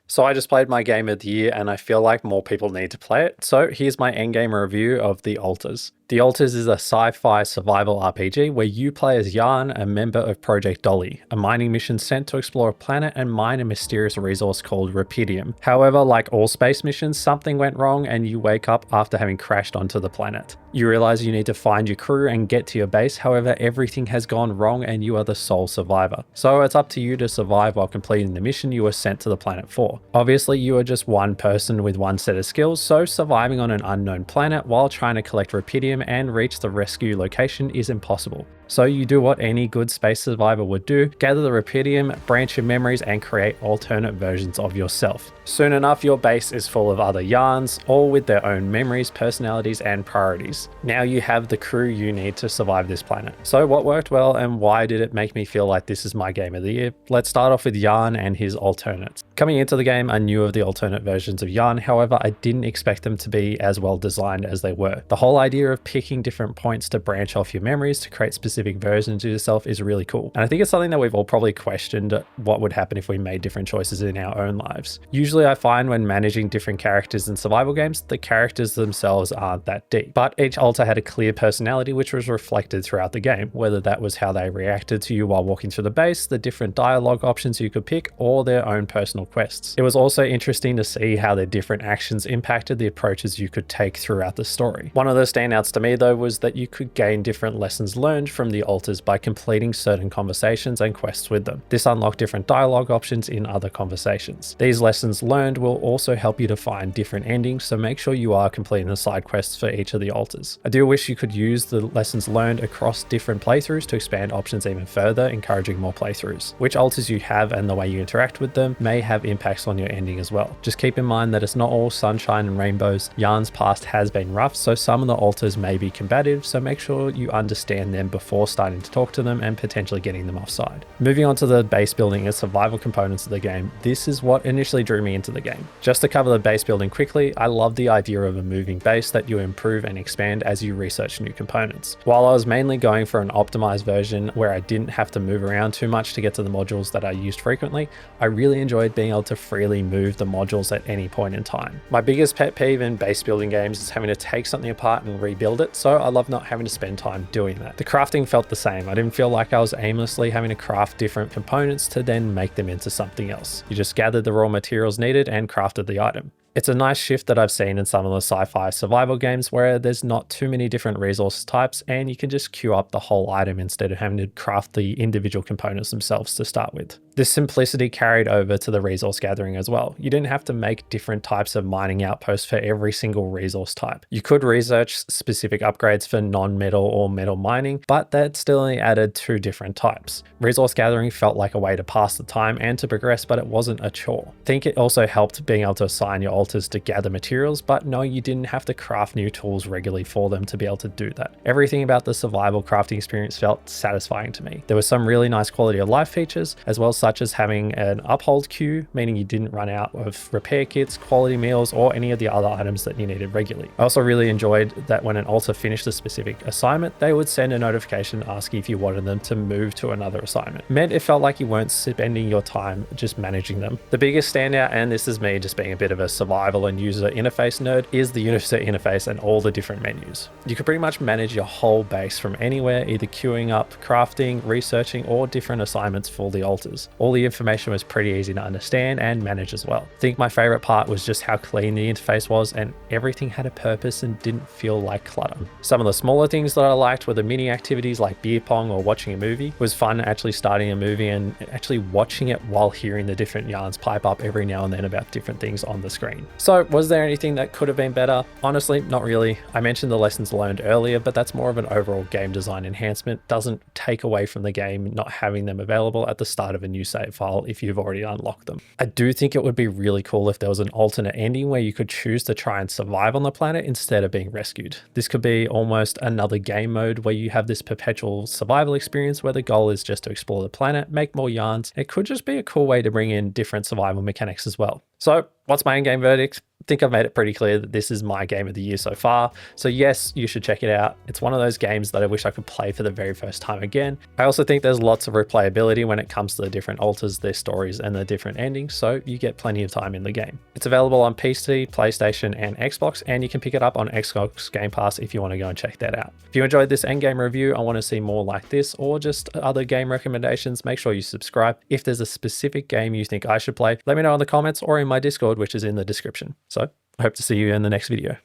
So I just played my game of the year and I feel like more people need to play it. So here's my endgame review of The Alters. The Alters is a sci-fi survival RPG where you play as Yarn, a member of Project Dolly, a mining mission sent to explore a planet and mine a mysterious resource called rupidium. However, like all space missions, something went wrong and you wake up after having crashed onto the planet. You realize you need to find your crew and get to your base, however everything has gone wrong and you are the sole survivor. So it's up to you to survive while completing the mission you were sent to the planet for. Obviously you are just one person with one set of skills, so surviving on an unknown planet while trying to collect rupidium and reach the rescue location is impossible. So you do what any good space survivor would do, gather the rupidium, branch your memories and create alternate versions of yourself. Soon enough your base is full of other Yarns, all with their own memories, personalities and priorities. Now you have the crew you need to survive this planet. So what worked well and why did it make me feel like this is my game of the year? Let's start off with Yarn and his alternates. Coming into the game I knew of the alternate versions of Yarn, however I didn't expect them to be as well designed as they were. The whole idea of picking different points to branch off your memories to create specific versions of yourself is really cool. And I think it's something that we've all probably questioned what would happen if we made different choices in our own lives. Usually I find when managing different characters in survival games, the characters themselves aren't that deep, but each alter had a clear personality which was reflected throughout the game, whether that was how they reacted to you while walking through the base, the different dialogue options you could pick, or their own personal quests. It was also interesting to see how their different actions impacted the approaches you could take throughout the story. One of the standouts to me though was that you could gain different lessons learned from the alters by completing certain conversations and quests with them. This unlocked different dialogue options in other conversations. These lessons learned will also help you to find different endings, so make sure you are completing the side quests for each of the alters. I do wish you could use the lessons learned across different playthroughs to expand options even further, encouraging more playthroughs. Which alters you have and the way you interact with them may have impacts on your ending as well. Just keep in mind that it's not all sunshine and rainbows. Yarn's past has been rough, so some of the alters may be combative, so make sure you understand them before starting to talk to them and potentially getting them offside. Moving on to the base building and survival components of the game, this is what initially drew me into the game. Just to cover the base building quickly, I love the idea of a moving base that you improve and expand as you research new components. While I was mainly going for an optimized version where I didn't have to move around too much to get to the modules that I used frequently, I really enjoyed being able to freely move the modules at any point in time. My biggest pet peeve in base building games is having to take something apart and rebuild it, so I love not having to spend time doing that. The crafting felt the same. I didn't feel like I was aimlessly having to craft different components to then make them into something else. You just gathered the raw materials needed and crafted the item. It's a nice shift that I've seen in some of the sci-fi survival games where there's not too many different resource types and you can just queue up the whole item instead of having to craft the individual components themselves to start with. This simplicity carried over to the resource gathering as well. You didn't have to make different types of mining outposts for every single resource type. You could research specific upgrades for non-metal or metal mining, but that still only added 2 different types. Resource gathering felt like a way to pass the time and to progress, but it wasn't a chore. I think it also helped being able to assign your alters to gather materials, but knowing you didn't have to craft new tools regularly for them to be able to do that. Everything about the survival crafting experience felt satisfying to me. There were some really nice quality of life features, as well such as having an uphold queue, meaning you didn't run out of repair kits, quality meals, or any of the other items that you needed regularly. I also really enjoyed that when an alter finished a specific assignment, they would send a notification asking if you wanted them to move to another assignment. It meant it felt like you weren't spending your time just managing them. The biggest standout, and this is me just being a bit of a survival and user interface nerd, is the user interface and all the different menus. You could pretty much manage your whole base from anywhere, either queuing up, crafting, researching, or different assignments for the alters. All the information was pretty easy to understand and manage as well. I think my favorite part was just how clean the interface was and everything had a purpose and didn't feel like clutter. Some of the smaller things that I liked were the mini activities like beer pong or watching a movie. It was fun actually starting a movie and actually watching it while hearing the different yarns pipe up every now and then about different things on the screen. So was there anything that could have been better? Honestly, not really. I mentioned the lessons learned earlier, but that's more of an overall game design enhancement. Doesn't take away from the game not having them available at the start of a new save file if you've already unlocked them. I do think it would be really cool if there was an alternate ending where you could choose to try and survive on the planet instead of being rescued. This could be almost another game mode where you have this perpetual survival experience where the goal is just to explore the planet, make more yarns. It could just be a cool way to bring in different survival mechanics as well. So what's my in-game verdict? think I've made it pretty clear that this is my game of the year so far. So yes, you should check it out. It's one of those games that I wish I could play for the very first time again. I also think there's lots of replayability when it comes to the different altars, their stories, and the different endings, so you get plenty of time in the game. It's available on PC, PlayStation, and Xbox, and you can pick it up on Xbox Game Pass if you want to go and check that out. If you enjoyed this endgame review, I want to see more like this, or just other game recommendations, make sure you subscribe. If there's a specific game you think I should play, let me know in the comments or in my Discord, which is in the description. So I hope to see you in the next video.